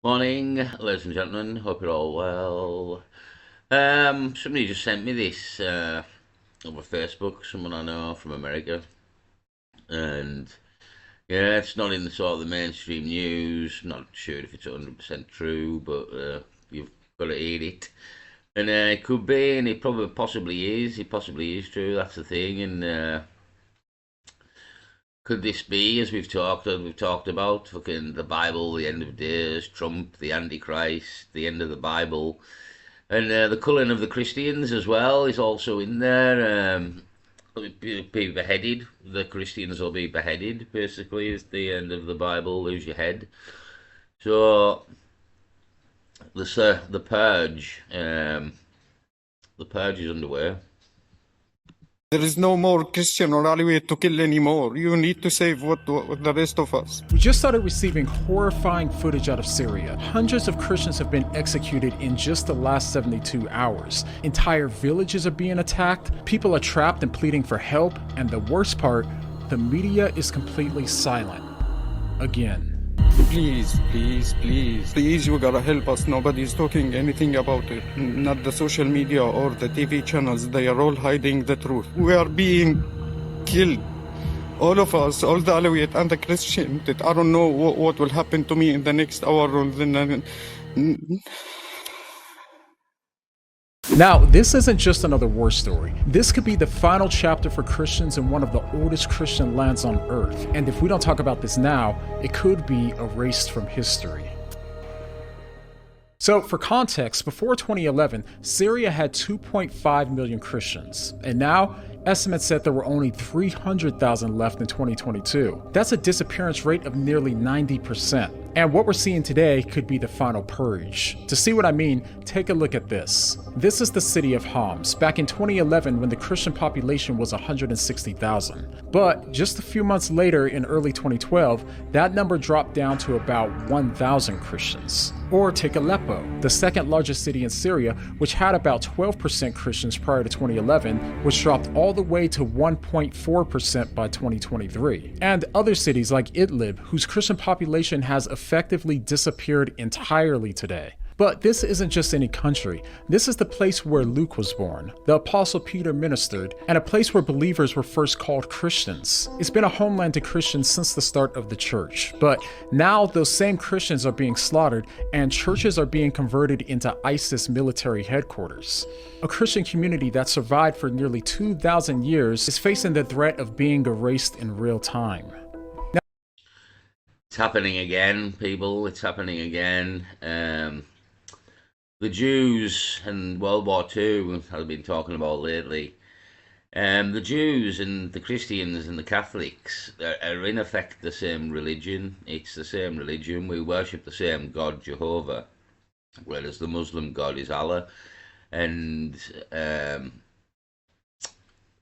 Morning, ladies and gentlemen. Hope you're all well. Somebody just sent me this over Facebook. Someone I know from America, and yeah, it's not in the sort of the mainstream news. Not sure if it's 100% true, but you've got to eat it. And it could be, and it probably possibly is. It possibly is true. That's the thing. And could this be, as we've talked about, fucking the Bible, the end of days, Trump, the Antichrist, the end of the Bible? And the culling of the Christians as well is also in there. Be beheaded. The Christians will be beheaded. Basically, is the end of the Bible. Lose your head. So the purge. The purge is underway. There is no more Christian or Alawite to kill anymore. You need to save what the rest of us. We just started receiving horrifying footage out of Syria. Hundreds of Christians have been executed in just the last 72 hours. Entire villages are being attacked, people are trapped and pleading for help, and the worst part, the media is completely silent. Again. Please, please, please, please, you gotta help us. Nobody's talking anything about it. Not the social media or the TV channels. They are all hiding the truth. We are being killed. All of us, all the Alawite and the Christian, that I don't know what will happen to me in the next hour or Now, this isn't just another war story. This could be the final chapter for Christians in one of the oldest Christian lands on earth. And if we don't talk about this now, it could be erased from history. So, for context, before 2011, Syria had 2.5 million Christians. And now, estimates said there were only 300,000 left in 2022. That's a disappearance rate of nearly 90%. And what we're seeing today could be the final purge. To see what I mean, take a look at this. This is the city of Homs, back in 2011 when the Christian population was 160,000. But just a few months later, in early 2012, that number dropped down to about 1,000 Christians. Or take Aleppo, the second largest city in Syria, which had about 12% Christians prior to 2011, which dropped all the way to 1.4% by 2023. And other cities like Idlib, whose Christian population has effectively disappeared entirely today. But this isn't just any country. This is the place where Luke was born, the Apostle Peter ministered, and a place where believers were first called Christians. It's been a homeland to Christians since the start of the church. But now those same Christians are being slaughtered, and churches are being converted into ISIS military headquarters. A Christian community that survived for nearly 2,000 years is facing the threat of being erased in real time. It's happening again, people. It's happening again. The Jews and World War II I've been talking about lately. The Jews and the Christians and the Catholics are in effect the same religion. It's the same religion. We worship the same God, Jehovah, whereas the Muslim God is Allah. And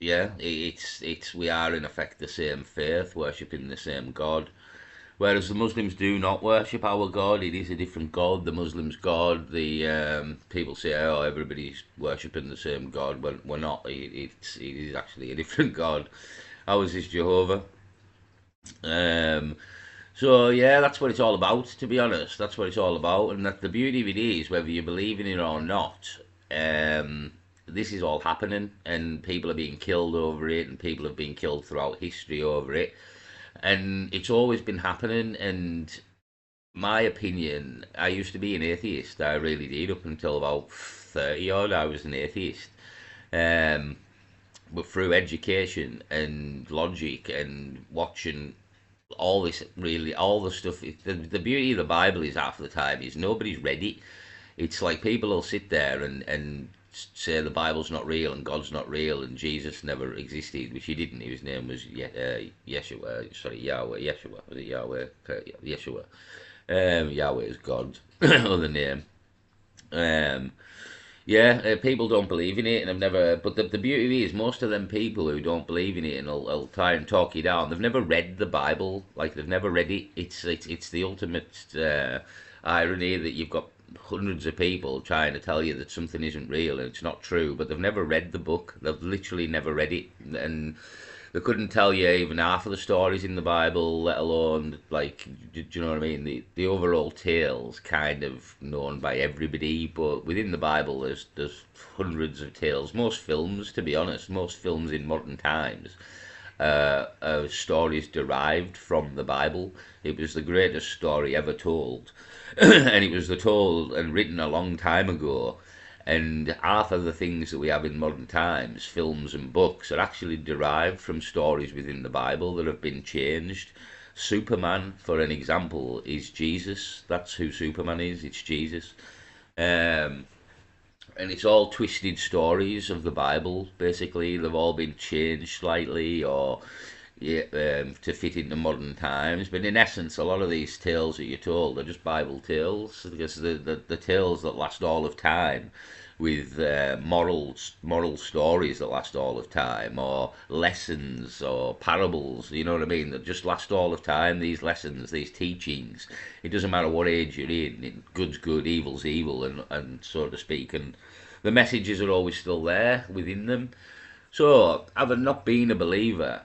yeah, it's we are in effect the same faith, worshipping the same God. Whereas the Muslims do not worship our God, it is a different God. The Muslims' God, the people say, oh, everybody's worshipping the same God, but we're not. It is actually a different God. Ours is Jehovah. So yeah, that's what it's all about. To be honest, that's what it's all about, and that the beauty of it is, whether you believe in it or not, this is all happening, and people are being killed over it, and people have been killed throughout history over it. And it's always been happening. And my opinion, I used to be an atheist. I really did. Up until about 30 odd, I was an atheist. Um, but through education and logic and watching all this, really, all the stuff, the beauty of the Bible is half the time is nobody's read it. It's like people will sit there and say the Bible's not real and God's not real and Jesus never existed, which he didn't. His name was Yeshua. Sorry, Yahweh. Yeshua. Was it Yahweh? Yeshua. Yahweh is God. Other name. Yeah, people don't believe in it, and I've never. But the beauty is, most of them people who don't believe in it and will try and talk you down. They've never read the Bible, like they've never read it. It's the ultimate irony that you've got hundreds of people trying to tell you that something isn't real and it's not true, but they've never read the book. They've literally never read it, and they couldn't tell you even half of the stories in the Bible, let alone like, do you know what I mean? The overall tale's kind of known by everybody, but within the Bible, there's hundreds of tales. Most films, to be honest, most films in modern times, stories derived from the Bible. It was the greatest story ever told, and it was told and written a long time ago. And half of the things that we have in modern times, films and books, are actually derived from stories within the Bible that have been changed. Superman, for an example, is Jesus. That's who Superman is. It's Jesus. Um, and it's all twisted stories of the Bible. Basically, they've all been changed slightly, or yeah, to fit into modern times. But in essence, a lot of these tales that you're told are just Bible tales, because the tales that last all of time, with moral stories that last all of time, or lessons or parables, you know what I mean, that just last all of time. These lessons, these teachings, it doesn't matter what age you're in, good's good, evil's evil, and so to speak, and the messages are always still there within them. So, having not been a believer,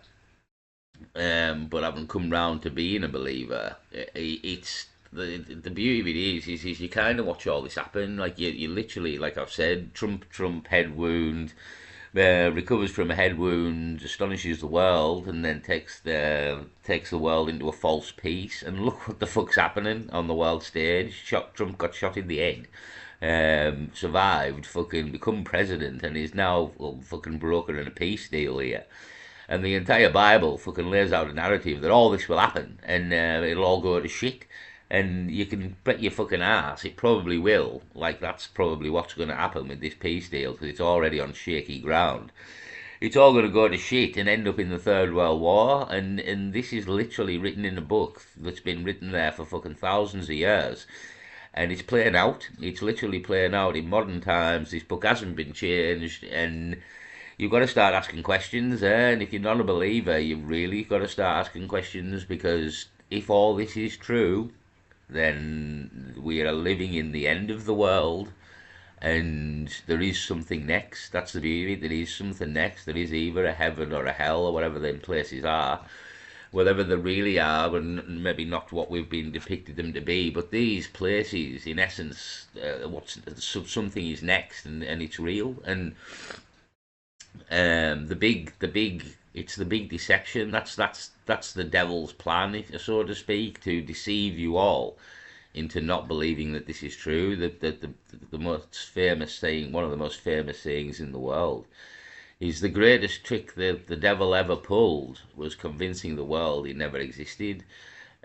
but having come round to being a believer, it's the beauty of it is you kind of watch all this happen. Like you literally, like I've said, Trump head wound, recovers from a head wound, astonishes the world, and then takes the world into a false peace. And look what the fuck's happening on the world stage. Trump got shot in the head. Survived, fucking become president, and is now, well, fucking broken in a peace deal here. And the entire Bible fucking lays out a narrative that all this will happen, and it'll all go to shit. And you can bet your fucking ass it probably will. Like, that's probably what's going to happen with this peace deal, because it's already on shaky ground. It's all going to go to shit and end up in the Third World War, and this is literally written in a book that's been written there for fucking thousands of years. And it's playing out. It's literally playing out in modern times. This book hasn't been changed, and you've got to start asking questions. And if you're not a believer, you've really got to start asking questions, because if all this is true, then we are living in the end of the world, and there is something next. That's the beauty. There is something next. There is either a heaven or a hell, or whatever them places are, whatever they really are, and maybe not what we've been depicted them to be. But these places, in essence, something is next, and it's real. And it's the big deception. That's the devil's plan, so to speak, to deceive you all into not believing that this is true. The most famous saying, one of the most famous sayings in the world, is the greatest trick that the devil ever pulled was convincing the world he never existed.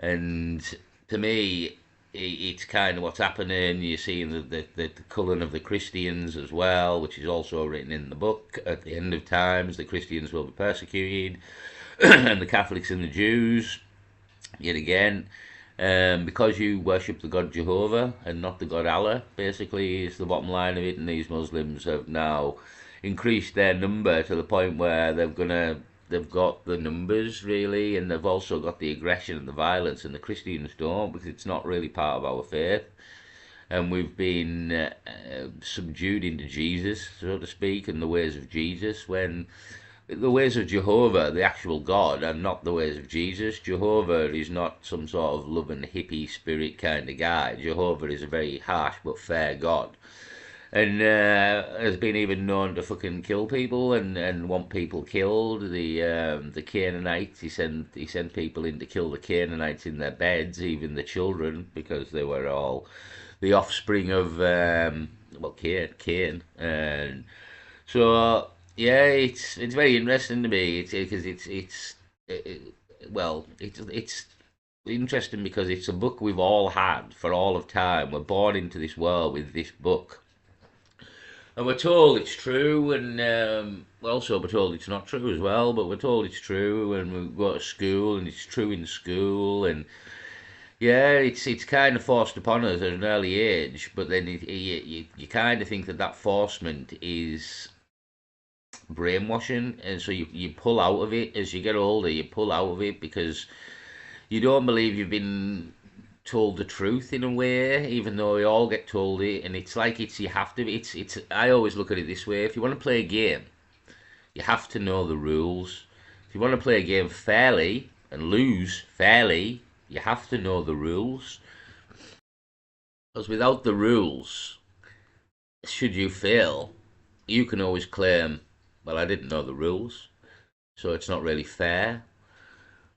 And to me, it's kind of what's happening. You're seeing the culling of the Christians as well, which is also written in the book. At the end of times, the Christians will be persecuted, and the Catholics and the Jews, yet again, because you worship the God Jehovah and not the God Allah, basically, is the bottom line of it. And these Muslims have now increased their number to the point where they've got the numbers, really, and they've also got the aggression and the violence, and the Christians don't, because it's not really part of our faith. And we've been subdued into Jesus, so to speak, and the ways of Jesus, when the ways of Jehovah, the actual God, are not the ways of Jesus. Jehovah is not some sort of loving hippie spirit kind of guy. Jehovah is a very harsh but fair God, and has been even known to fucking kill people and want people killed. The Canaanites, he sent people in to kill the Canaanites in their beds, even the children, because they were all the offspring of Cain. And so yeah, it's very interesting to me. Because it's interesting because it's a book we've all had for all of time. We're born into this world with this book, and we're told it's true, and also we're told it's not true as well. But we're told it's true, and we go to school, and it's true in school, and yeah, it's kind of forced upon us at an early age. But then you kind of think that forcement is brainwashing, and so you pull out of it as you get older. You pull out of it because you don't believe you've been told the truth in a way, even though we all get told it. And it's like you have to. I always look at it this way: if you want to play a game, you have to know the rules. If you want to play a game fairly and lose fairly, you have to know the rules. Because without the rules, should you fail, you can always claim, well, I didn't know the rules, so it's not really fair.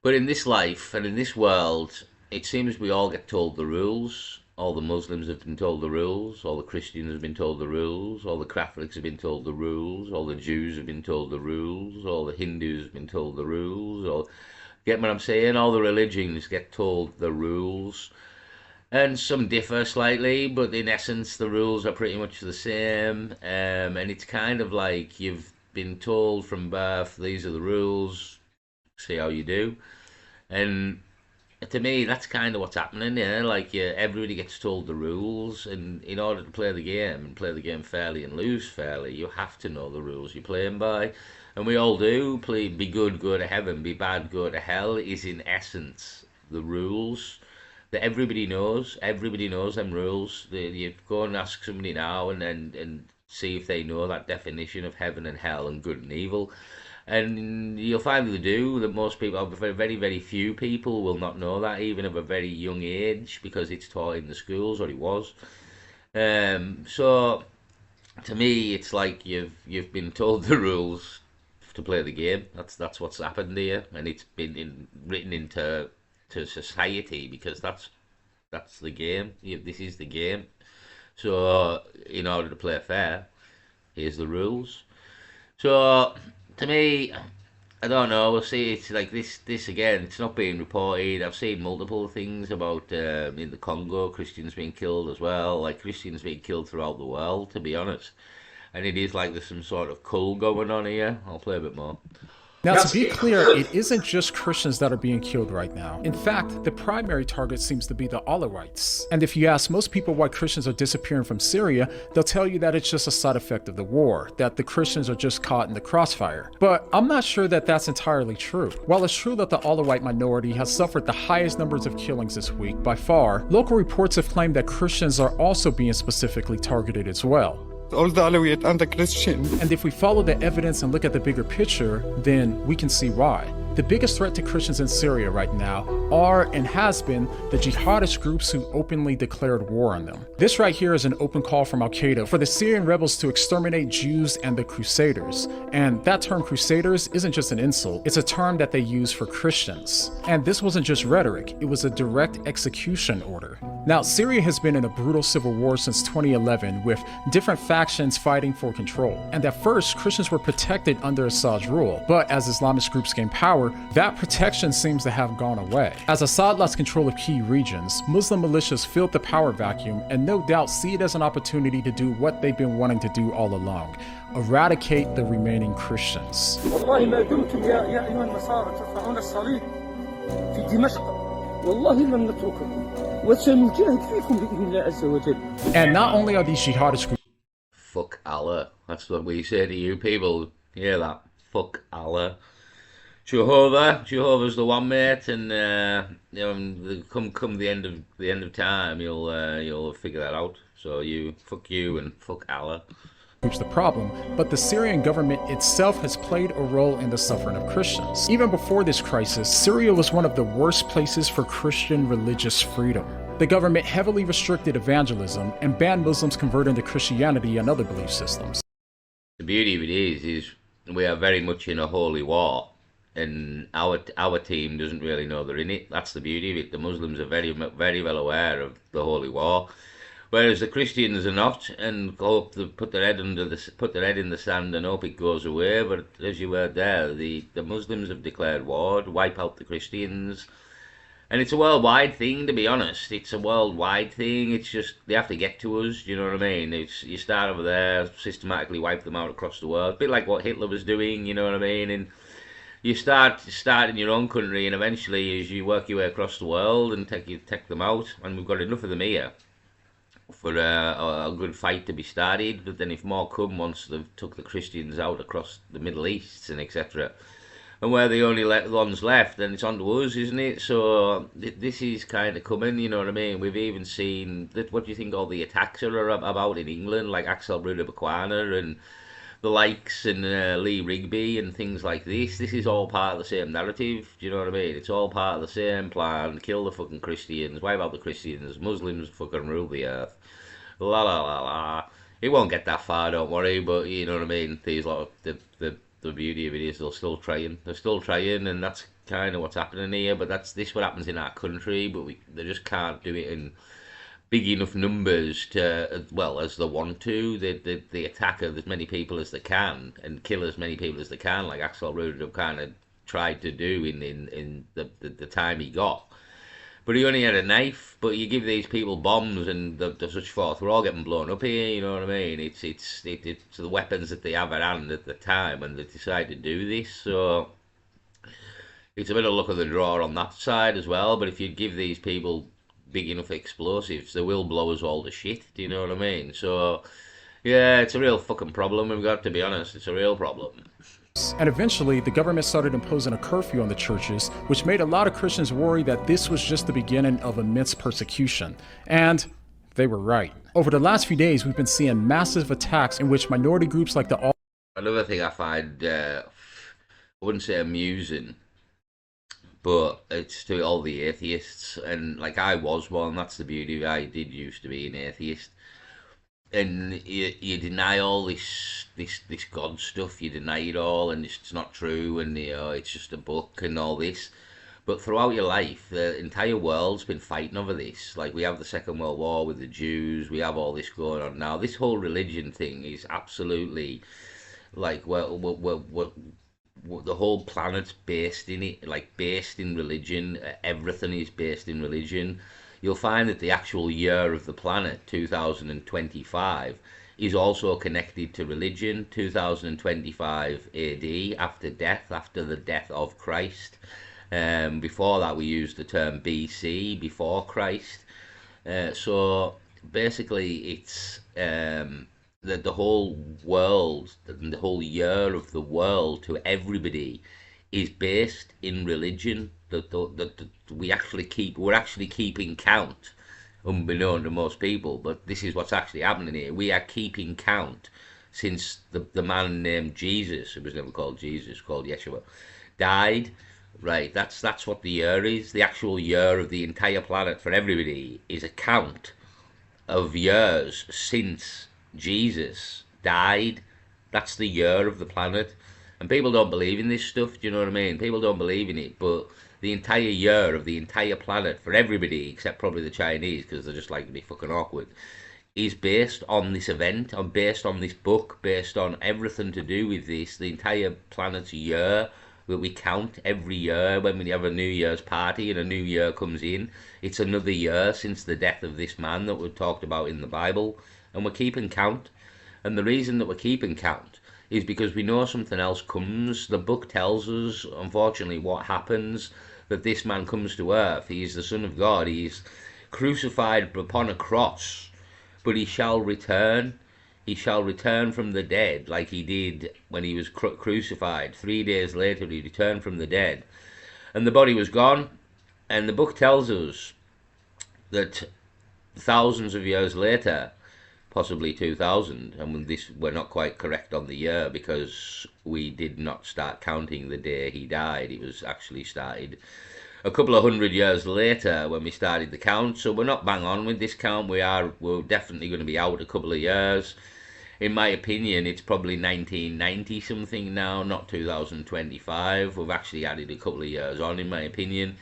But in this life and in this world, it seems we all get told the rules. All the Muslims have been told the rules, all the Christians have been told the rules, all the Catholics have been told the rules, all the Jews have been told the rules, all the Hindus have been told the rules, or get what I'm saying? All the religions get told the rules. And some differ slightly, but in essence the rules are pretty much the same. And it's kind of like you've been told from birth, these are the rules, see how you do. And to me, that's kind of what's happening. Like everybody gets told the rules, and in order to play the game and play the game fairly and lose fairly, you have to know the rules you're playing by, and we all do. Play, be good, go to heaven; be bad, go to hell. Is in essence the rules that everybody knows. Everybody knows them rules. You go and ask somebody now, and see if they know that definition of heaven and hell and good and evil. And you'll find they do, that most people, very, very few people will not know that, even at a very young age, because it's taught in the schools, or it was. So, to me, it's like you've been told the rules to play the game. That's what's happened here, and it's been written into society, because that's the game. This is the game. So, in order to play fair, here's the rules. So, to me, I don't know. We'll see. It's like this again. It's not being reported. I've seen multiple things about in the Congo, Christians being killed as well. Like Christians being killed throughout the world, to be honest. And it is like there's some sort of cult going on here. I'll play a bit more. Now, to be clear, it isn't just Christians that are being killed right now. In fact, the primary target seems to be the Alawites. And if you ask most people why Christians are disappearing from Syria, they'll tell you that it's just a side effect of the war, that the Christians are just caught in the crossfire. But I'm not sure that that's entirely true. While it's true that the Alawite minority has suffered the highest numbers of killings this week by far, local reports have claimed that Christians are also being specifically targeted as well. All the Alawite and the Christian. And if we follow the evidence and look at the bigger picture, then we can see why. The biggest threat to Christians in Syria right now are and has been the jihadist groups who openly declared war on them. This right here is an open call from Al-Qaeda for the Syrian rebels to exterminate Jews and the Crusaders. And that term Crusaders isn't just an insult, it's a term that they use for Christians. And this wasn't just rhetoric, it was a direct execution order. Now, Syria has been in a brutal civil war since 2011 with different factions fighting for control. And at first, Christians were protected under Assad's rule, but as Islamist groups gained power, that protection seems to have gone away. As Assad lost control of key regions, Muslim militias filled the power vacuum and no doubt see it as an opportunity to do what they've been wanting to do all along: eradicate the remaining Christians. والله ما دمتم يا أيها النصارى ترفعون الصليب في دمشق والله لن نترككم وسنجاهد فيكم بإذن الله عز وجل. And not only are these jihadist groups Fuck Allah. That's what we say to you people. Hear that? Fuck Allah. Jehovah's the one, mate, and come the end of time, you'll figure that out. So fuck you and fuck Allah. the problem, but the Syrian government itself has played a role in the suffering of Christians. Even before this crisis, Syria was one of the worst places for Christian religious freedom. The government heavily restricted evangelism and banned Muslims converting to Christianity and other belief systems. The beauty of it is we are very much in a holy war. And our team doesn't really know they're in it. That's the beauty of it. The Muslims are very, very well aware of the holy war, whereas the Christians are not, and hope to put their head in the sand and hope it goes away. But as you heard there, the Muslims have declared war to wipe out the Christians, and it's a worldwide thing. To be honest, it's a worldwide thing. It's just they have to get to us. Do you know what I mean? You start over there, systematically wipe them out across the world, a bit like what Hitler was doing. You know what I mean? And you start in your own country, and eventually, as you work your way across the world and take them out, and we've got enough of them here for a good fight to be started. But then, if more come once they've took the Christians out across the Middle East and etc., and we're the only ones left, then it's on to us, isn't it? So this is kind of coming. You know what I mean? We've even seen that. What do you think all the attacks are about in England, like Axel Bruder Bukwana and the likes and Lee Rigby and things like this. This is all part of the same narrative. Do you know what I mean? It's all part of the same plan. Kill the fucking Christians. Wipe out the Christians. Muslims fucking rule the earth. La la la la. It won't get that far, don't worry. But you know what I mean. These lot of the beauty of it is they're still trying. They're still trying, and that's kind of what's happening here. But that's this what happens in our country. But they just can't do it in big enough numbers to, well, as they want to. They attack as many people as they can and kill as many people as they can, like Axel Rudolph kind of tried to do in the time he got. But he only had a knife. But you give these people bombs and they're such forth. We're all getting blown up here. You know what I mean? It's the weapons that they have at hand at the time, and they decide to do this. So it's a bit of luck of the draw on that side as well. But if you give these people big enough explosives, they will blow us all to shit. Do you know what I mean? So yeah, it's a real fucking problem. We've got to be honest. It's a real problem. And eventually, the government started imposing a curfew on the churches, which made a lot of Christians worry that this was just the beginning of immense persecution. And they were right. Over the last few days, we've been seeing massive attacks in which minority groups like the Another thing I find, I wouldn't say amusing, but it's to all the atheists, and like I was one. That's the beauty of it. I did used to be an atheist, and you deny all this God stuff. You deny it all, and it's not true, and it's just a book and all this. But throughout your life, the entire world's been fighting over this. Like, we have the Second World War with the Jews. We have all this going on now. This whole religion thing is absolutely like, well, the whole planet's based in it, like based in religion. Everything is based in religion. You'll find that the actual year of the planet, 2025, is also connected to religion. 2025 AD, after the death of Christ. Before that, we used the term BC, before Christ. So basically, it's the whole world, the whole year of the world to everybody is based in religion. We're actually keeping count, unbeknown to most people, but this is what's actually happening here. We are keeping count since the man named Jesus, who was never called Jesus, called Yeshua, died. Right, that's what the year is. The actual year of the entire planet for everybody is a count of years since Jesus died. That's the year of the planet. And people don't believe in this stuff, do you know what I mean? People don't believe in it, but the entire year of the entire planet for everybody, except probably the Chinese, because they just like to be fucking awkward, is based on this event, based on this book, based on everything to do with this. The entire planet's year that we count every year when we have a New Year's party and a new year comes in. It's another year since the death of this man that we've talked about in the Bible, and we're keeping count. And the reason that we're keeping count is because we know something else comes. The book tells us, unfortunately, what happens, that this man comes to earth. He is the Son of God. He is crucified upon a cross, but he shall return. He shall return from the dead, like he did when he was crucified. 3 days later, he returned from the dead. And the body was gone. And the book tells us that thousands of years later, possibly 2000, and we're not quite correct on the year because we did not start counting the day he died. It was actually started a couple of 100 years later when we started the count. So we're not bang on with this count. We're definitely going to be out a couple of years. In my opinion, it's probably 1990 something now, not 2025. We've actually added a couple of years on, in my opinion.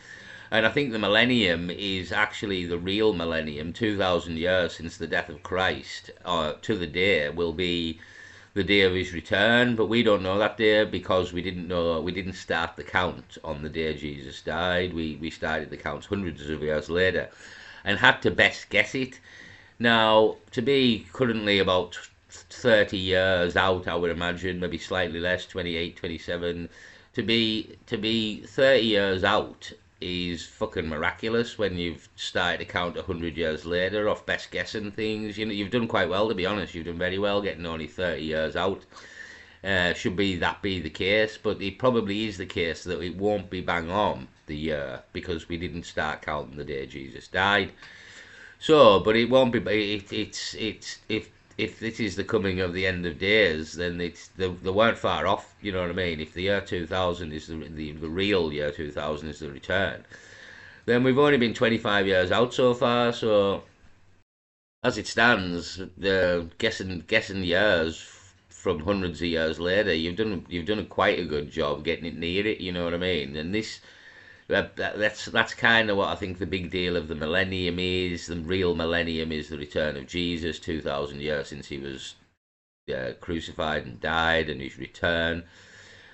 And I think the millennium is actually the real millennium. 2,000 years since the death of Christ, to the day, will be the day of his return. But we don't know that day because we didn't start the count on the day Jesus died. We started the count hundreds of years later and had to best guess it. Now, to be currently about 30 years out, I would imagine, maybe slightly less, 28, 27, to be 30 years out is fucking miraculous when you've started to count 100 years later off best guessing things. You know, you've done quite well, to be honest. You've done very well getting only 30 years out. Should be the case, but it probably is the case that it won't be bang on the year because we didn't start counting the day Jesus died. So, but it won't be. If if this is the coming of the end of days, then they weren't far off. You know what I mean? If the year 2000 is the real year 2000 is the return, then we've only been 25 years out so far. So as it stands, the guessing years from hundreds of years later, you've done quite a good job getting it near it. You know what I mean? And that's kind of what I think the big deal of the millennium is. The real millennium is the return of Jesus, 2,000 years since he was crucified and died, and his return.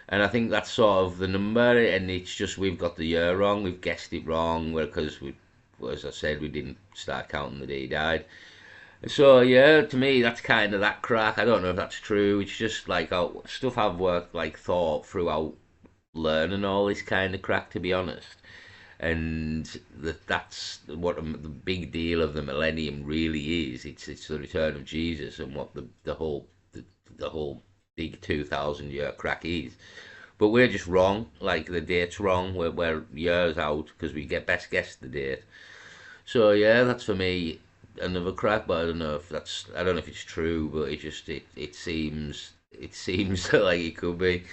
And I think that's sort of the number, and it's just we've got the year wrong, we've guessed it wrong, because as I said, we didn't start counting the day he died. So yeah, to me that's kind of that crack. I don't know if that's true. It's just like stuff I've worked like thought throughout learning all this kind of crack, to be honest. And that's what the big deal of the millennium really is. It's the return of Jesus, and what the whole big 2,000 year crack is. But we're just wrong. Like, the date's wrong. We're years out because we best guess the date. So yeah, that's for me another crack. But I don't know if it's true. But it seems like it could be.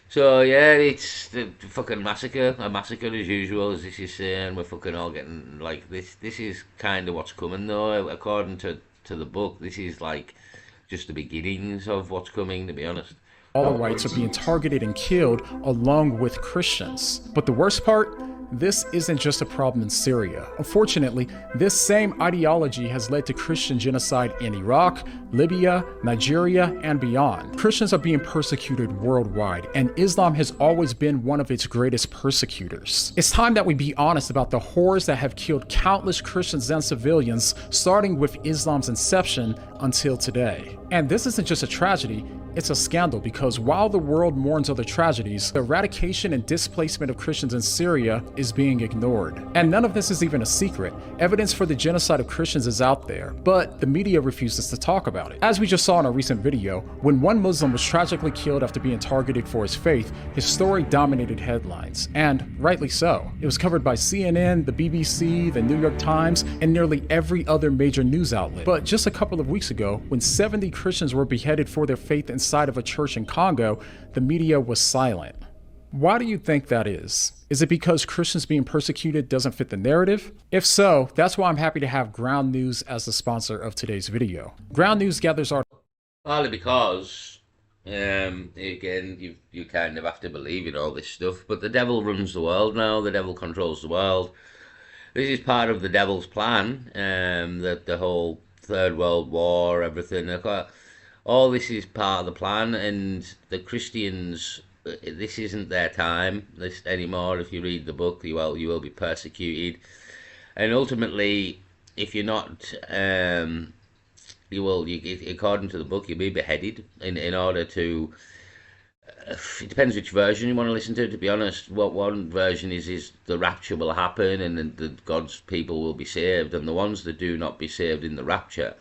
So yeah, it's the fucking massacre, a massacre as usual, as this is saying. We're fucking all getting like this. This is kind of what's coming, though, according to the book. This is like just the beginnings of what's coming, to be honest. All the whites are being targeted and killed along with Christians. But the worst part, this isn't just a problem in Syria. Unfortunately, this same ideology has led to Christian genocide in Iraq, Libya, Nigeria, and beyond. Christians are being persecuted worldwide, and Islam has always been one of its greatest persecutors. It's time that we be honest about the horrors that have killed countless Christians and civilians, starting with Islam's inception until today. And this isn't just a tragedy, it's a scandal, because while the world mourns other tragedies, the eradication and displacement of Christians in Syria is being ignored. And none of this is even a secret. Evidence for the genocide of Christians is out there, but the media refuses to talk about it. As we just saw in a recent video, when one Muslim was tragically killed after being targeted for his faith, his story dominated headlines, and rightly so. It was covered by CNN, the BBC, the New York Times, and nearly every other major news outlet. But just a couple of weeks ago, when 70 Christians were beheaded for their faith inside of a church in Congo, the media was silent. Why do you think that is? Is it because Christians being persecuted doesn't fit the narrative? If so, that's why I'm happy to have Ground News as the sponsor of today's video. Ground News gathers our... Partly because, again, you kind of have to believe in all this stuff, but the devil runs the world now, the devil controls the world. This is part of the devil's plan, that the whole Third World War, everything. All this is part of the plan, and the Christians, this isn't their time anymore. If you read the book, you will be persecuted, and ultimately, if you're not, according to the book, you'll be beheaded in order to. It depends which version you want to listen to be honest. What one version is the rapture will happen, and the God's people will be saved, and the ones that do not be saved in the rapture,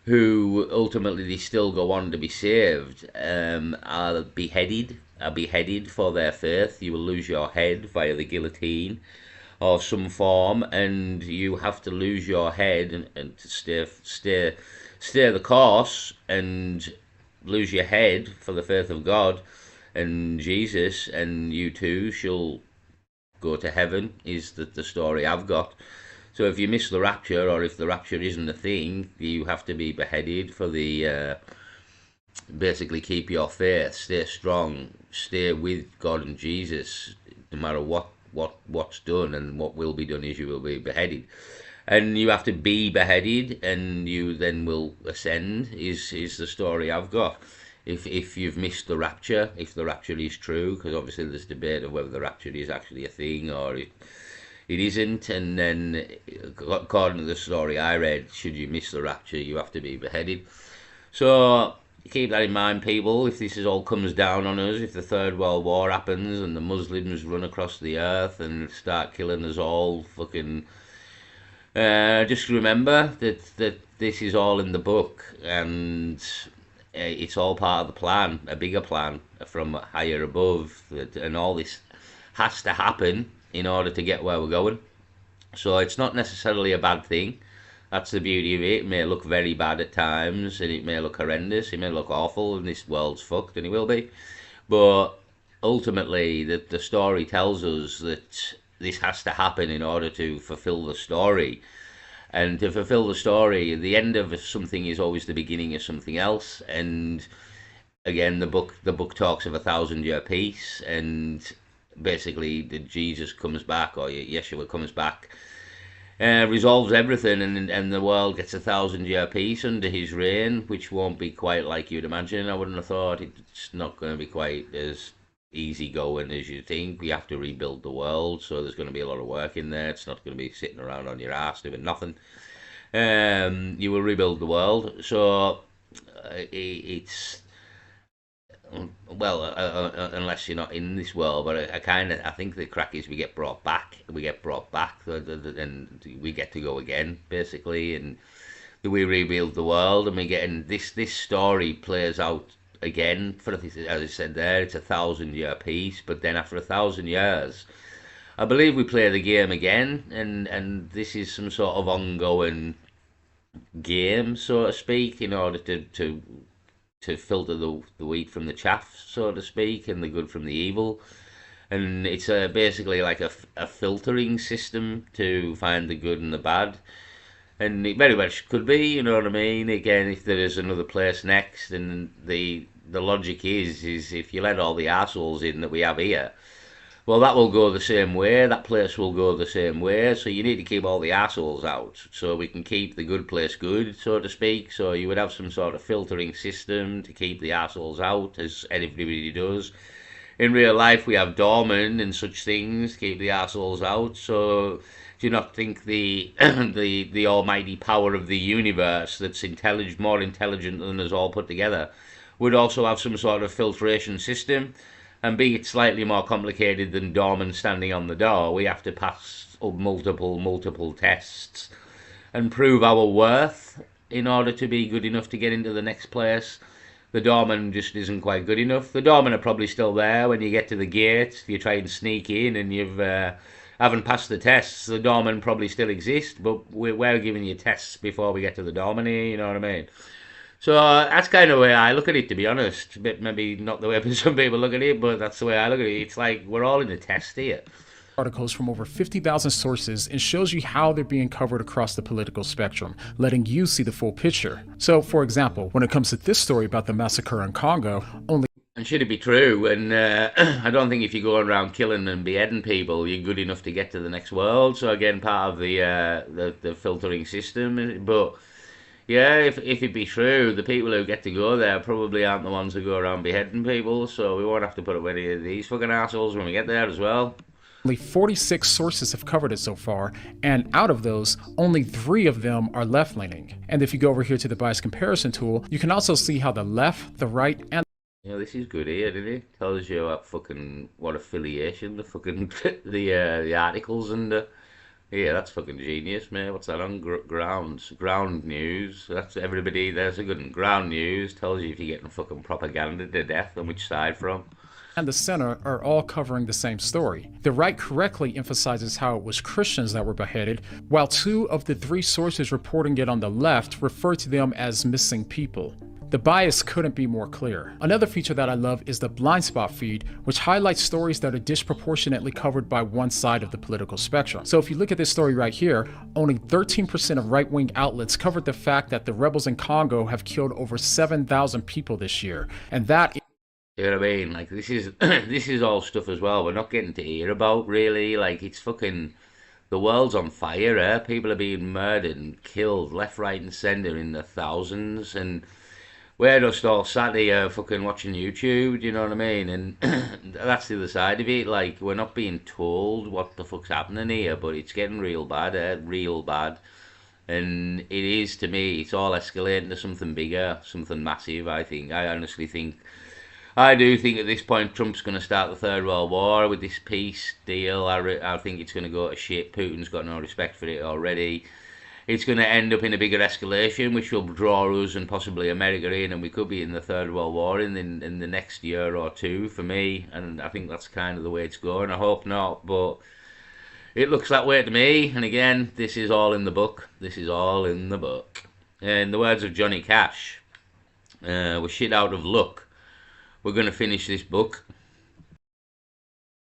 who ultimately they still go on to be saved, are beheaded for their faith. You will lose your head via the guillotine or some form, and you have to lose your head and to stay the course and lose your head for the faith of God and Jesus, and you too shall go to heaven, is the story I've got. So if you miss the rapture, or if the rapture isn't a thing, you have to be beheaded for the, basically keep your faith, stay strong, stay with God and Jesus, no matter what's done, and what will be done is you will be beheaded. And you have to be beheaded, and you then will ascend, is the story I've got. If you've missed the rapture, if the rapture is true, because obviously there's debate of whether the rapture is actually a thing or it isn't, and then according to the story I read, should you miss the rapture, you have to be beheaded. So keep that in mind, people. If this all comes down on us, if the Third World War happens and the Muslims run across the earth and start killing us all, fucking just remember that this is all in the book, and it's all part of the plan, a bigger plan from higher above, and all this has to happen in order to get where we're going. So it's not necessarily a bad thing. That's the beauty of it. It may look very bad at times, and it may look horrendous. It may look awful, and this world's fucked, and it will be. But ultimately, the story tells us that this has to happen in order to fulfill the story. And to fulfill the story, the end of something is always the beginning of something else. And again, the book talks of 1,000 year peace, and basically, Jesus comes back, or Yeshua comes back, resolves everything, and the world gets 1,000 year peace under his reign, which won't be quite like you'd imagine. I wouldn't have thought. It's not going to be quite as easy going as you think. We have to rebuild the world, so there's going to be a lot of work in there. It's not going to be sitting around on your ass doing nothing. You will rebuild the world, so it's well, unless you're not in this world. But I think the crack is we get brought back. We get brought back, and we get to go again, basically, and we rebuild the world, and we get in this story plays out again. For as I said there, it's 1,000 year piece, but then after 1,000 years, I believe we play the game again, and this is some sort of ongoing game, so to speak, in order to filter the wheat from the chaff, so to speak, and the good from the evil. And it's basically like a filtering system to find the good and the bad. And it very much could be, you know what I mean? Again, if there is another place next, and the logic is if you let all the assholes in that we have here, well, that will go the same way. That place will go the same way. So you need to keep all the assholes out, so we can keep the good place good, so to speak. So you would have some sort of filtering system to keep the assholes out, as everybody does. In real life, we have doormen and such things, keep the assholes out. So do you not think the the almighty power of the universe, that's more intelligent than us all put together, would also have some sort of filtration system? And be it slightly more complicated than doorman standing on the door, we have to pass multiple tests and prove our worth in order to be good enough to get into the next place. The doorman just isn't quite good enough. The doormen are probably still there when you get to the gate. If you try and sneak in and you've haven't passed the tests, the doormen probably still exist, but we're giving you tests before we get to the doorman here, you know what I mean? So that's kind of the way I look at it, to be honest. But maybe not the way some people look at it, but that's the way I look at it. It's like we're all in a test here. Articles from over 50,000 sources and shows you how they're being covered across the political spectrum, letting you see the full picture. So, for example, when it comes to this story about the massacre in Congo, only And should it be true, and I don't think if you go around killing and beheading people, you're good enough to get to the next world. So again, part of the filtering system. But yeah, if it be true, the people who get to go there probably aren't the ones who go around beheading people, so we won't have to put up with any of these fucking assholes when we get there as well. only 46 sources have covered it so far, and out of those, only 3 of them are left-leaning. And if you go over here to the bias comparison tool, you can also see how the left, the right, and This is good here, didn't it? Tells you what affiliation the fucking the articles and yeah, that's fucking genius, mate. What's that on ground news? That's everybody. There's a good one. Ground news tells you if you're getting fucking propaganda to death and which side from. and the center are all covering the same story. The right correctly emphasizes how it was Christians that were beheaded, while 2 of the 3 sources reporting it on the left refer to them as missing people. The bias couldn't be more clear. Another feature that I love is the blind spot feed, which highlights stories that are disproportionately covered by one side of the political spectrum. So if you look at this story right here, only 13% of right-wing outlets covered the fact that the rebels in Congo have killed over 7,000 people this year. And that You know what I mean? Like this is this is all stuff as well. We're not getting to hear about really. Like it's fucking the world's on fire. People are being murdered and killed left, right, and centre in the thousands, and we're just all sat here fucking watching YouTube. Do you know what I mean? And that's the other side of it. Like we're not being told what the fuck's happening here, but it's getting real bad. Real bad. And it is, to me, it's all escalating to something bigger, something massive. I do think at this point Trump's going to start the Third World War with this peace deal. I think it's going to go to shit. Putin's got no respect for it already. It's going to end up in a bigger escalation, which will draw us and possibly America in, and we could be in the Third World War in the next year or two, for me. And I think that's kind of the way it's going. I hope not, but It looks that way to me, and again, this is all in the book. This is all in the book. In the words of Johnny Cash, we're shit out of luck. We're going to finish this book.